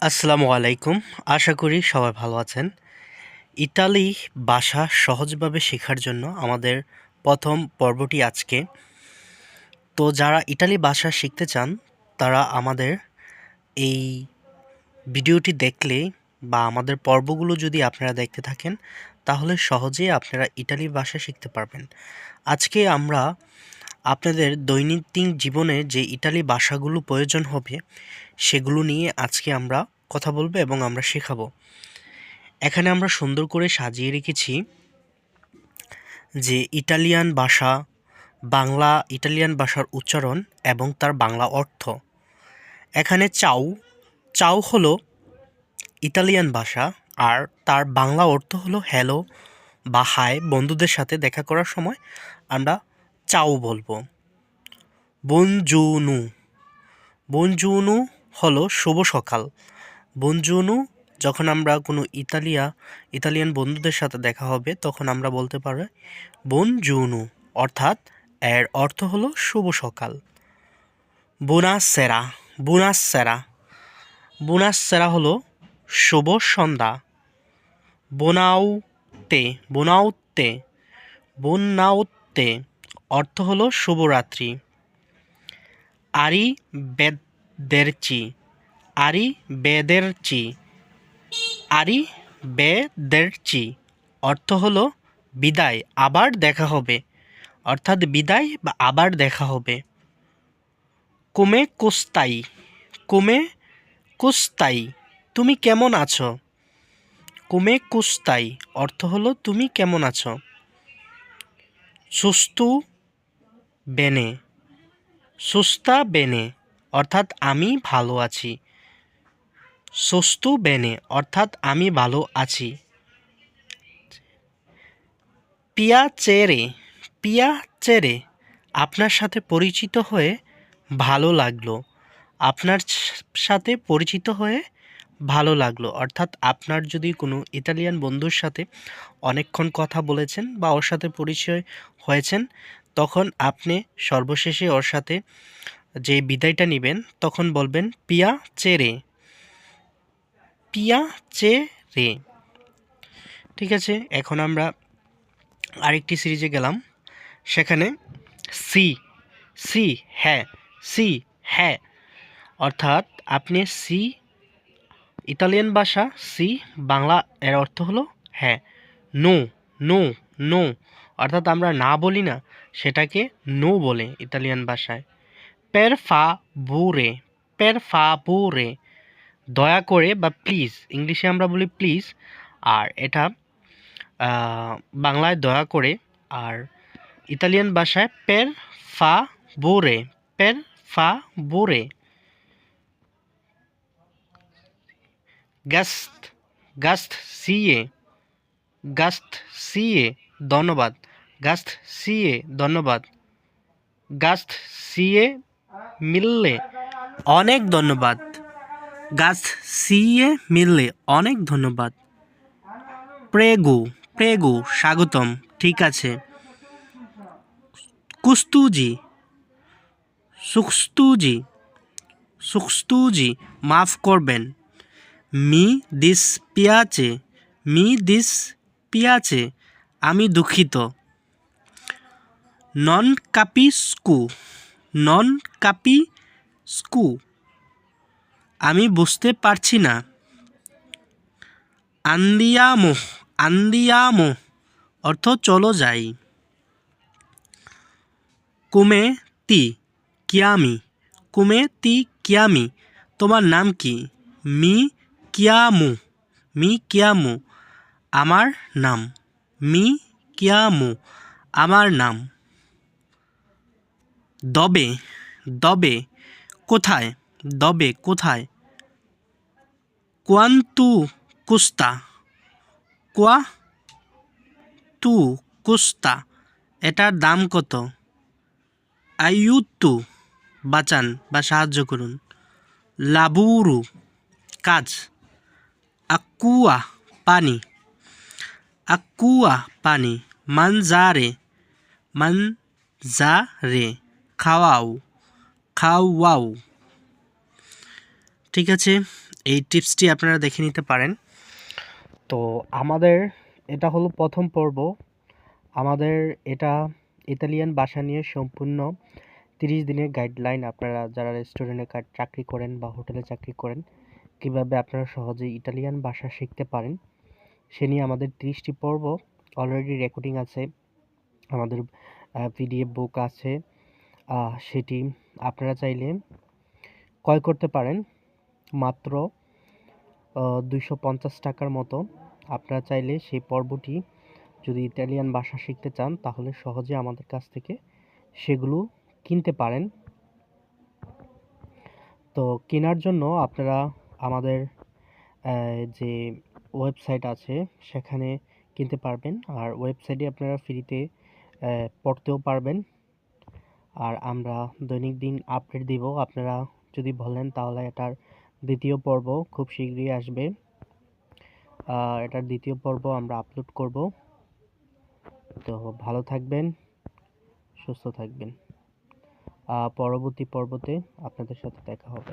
আসসালামু আলাইকুম। আশা করি সবাই ভালো আছেন। ইতালি ভাষা সহজভাবে শেখার জন্য আমাদের প্রথম পর্বটি আজকে। তো যারা ইতালি ভাষা শিখতে চান তারা আমাদের এই ভিডিওটি দেখলে বা আমাদের পর্বগুলো যদি আপনারা দেখতে থাকেন তাহলে সহজেই আপনারা ইতালি ভাষা শিখতে পারবেন। আজকে আমরা আপনাদের দৈনন্দিন জীবনে যে ইতালি ভাষাগুলো প্রয়োজন হবে সেগুলো নিয়ে আজকে আমরা কথা বলবো এবং আমরা শেখাবো। এখানে আমরা সুন্দর করে সাজিয়ে রেখেছি যে ইটালিয়ান ভাষার উচ্চারণ এবং তার বাংলা অর্থ। এখানে চাউ চাউ হলো ইতালিয়ান ভাষা, আর তার বাংলা অর্থ হলো হ্যালো বা হাই। বন্ধুদের সাথে দেখা করার সময় আমরা চাউ বলবো। বনজুনু বনজুনু হলো শুভ সকাল। বনজুনু যখন আমরা কোনো ইতালিয়ান বন্ধুদের সাথে দেখা হবে তখন আমরা বলতে পারি বনজুনু, অর্থাৎ এর অর্থ হলো শুভ সকাল। বুনাসেরা বুনাসেরা বুনাসেরা হলো শুভ সন্ধ্যা। বোনাউতে বোনাউতে বোনাউতে অর্থ হলো শুভরাত্রি। আরি বেদেরচি আরি বেদেরচি আরি বেদেরচি অর্থ হলো বিদায়, আবার দেখা হবে, অর্থাৎ বিদায় বা আবার দেখা হবে। কোমে কোস্তাই কোমে কোস্তাই তুমি কেমন আছো। কোমে কোস্তাই অর্থ হলো তুমি কেমন আছো। সুস্তু বেনে সুস্তা বেনে অর্থাৎ আমি ভালো আছি। সুস্তু বেনে অর্থাৎ আমি ভালো আছি। পিয়াচেরে পিয়াচেরে আপনার সাথে পরিচিত হয়ে ভালো লাগলো। আপনার সাথে পরিচিত হয়ে ভালো লাগলো অর্থাৎ আপনার যদি কোনো ইতালিয়ান বন্ধুর সাথে অনেকক্ষণ কথা বলেছেন বা ওর সাথে পরিচয় হয়েছেন, তখন আপনি সর্বশেষে ওর সাথে যে বিদায়টা নেবেন তখন বলবেন পিয়া চেরে পিয়া চেরে। ঠিক আছে, এখন আমরা আরেকটি সিরিজে গেলাম। সেখানে সি সি হ্যাঁ সি হ্যাঁ অর্থাৎ আপনি সি ইতালিয়ান ভাষা সি, বাংলা এর অর্থ হলো হ্যাঁ। নো নো নো অর্থাৎ আমরা না বলি না, সেটাকে নো বলে ইতালিয়ান ভাষায়। পের ফা বুরে পের ফা বুরে দয়া করে বা প্লিজ, ইংলিশে আমরা বলি প্লিজ, আর এটা বাংলায় দয়া করে, আর ইতালিয়ান ভাষায় পের ফা বোরে পের ফা বোরে। গাস্ট গাস্ট সিয়ে গাস্ট সিয়ে ধন্যবাদ। গাস্ট সিয়ে ধন্যবাদ। গাস্ট সিয়ে মিললে অনেক ধন্যবাদ। গাস্ট সিয়ে মিললে অনেক ধন্যবাদ। প্রেগু প্রেগু স্বাগতম, ঠিক আছে। কুস্তুজি সুখস্তুজি সুখস্তুজি মাফ করবেন। মি দিস পিয়াচে মি দিস পিয়াচে আমি দুঃখিত। নন কাপিস্কু নন কাপিস্কু আমি বুঝতে পারছি না। আন্দিয়ামো আন্দিয়ামো অর্থ চলো যাই। কুমে তি কিয়ামি কুমে তি কিয়ামি তোমার নাম কি। মি কিয়ামু মি কিয়ামু আমার নাম। মি কিয়ামু আমার নাম। দবে দবে কোথায় দবে কোথায়। কোয়ান্তু কুস্তা কোয়া তু কুস্তা এটার দাম কত। আইয়ুত্তু বাঁচান বা সাহায্য করুন। লাবুরু কাজ। আকুয়া পানি আকুয়া পানি। মানজারে মানজারে খাওয়াও খাওয়াও। ঠিক আছে, এই টিপসটি আপনারা দেখে নিতে পারেন। তো আমাদের এটা হলো প্রথম পর্ব। আমাদের এটা ইতালিয়ান ভাষা নিয়ে সম্পূর্ণ 30 দিনের গাইডলাইন। আপনারা যারা রেস্টুরেন্টে চাকরি করেন বা হোটেলে চাকরি করেন, কীভাবে আপনারা সহজেই ইটালিয়ান ভাষা শিখতে পারেন সে নিয়ে আমাদের 30টি পর্ব অলরেডি রেকর্ডিং আছে। আমাদের পিডিএফ বুক আছে, সেটি আপনারা চাইলে ক্রয় করতে পারেন মাত্র 250 টাকার মতো। আপনারা চাইলে সেই পর্বটি যদি ইতালিয়ান ভাষা শিখতে চান তাহলে সহজে আমাদের কাছ থেকে সেগুলো কিনতে পারেন। তো কেনার জন্য আপনারা আমাদের যে ওয়েবসাইট আছে সেখানে কিনতে পারবেন, আর ওয়েবসাইটে আপনারা ফ্রিতে পড়তেও পারবেন। আর আমরা দৈনন্দিন আপডেট দিব। আপনারা যদি বলেন তাহলে এটার দ্বিতীয় পর্ব খুব শীঘ্রই আসবে। এটার দ্বিতীয় পর্ব আমরা আপলোড করব। তো ভালো থাকবেন, সুস্থ থাকবেন। পরবর্তী পর্বতে আপনাদের সাথে দেখা হবে।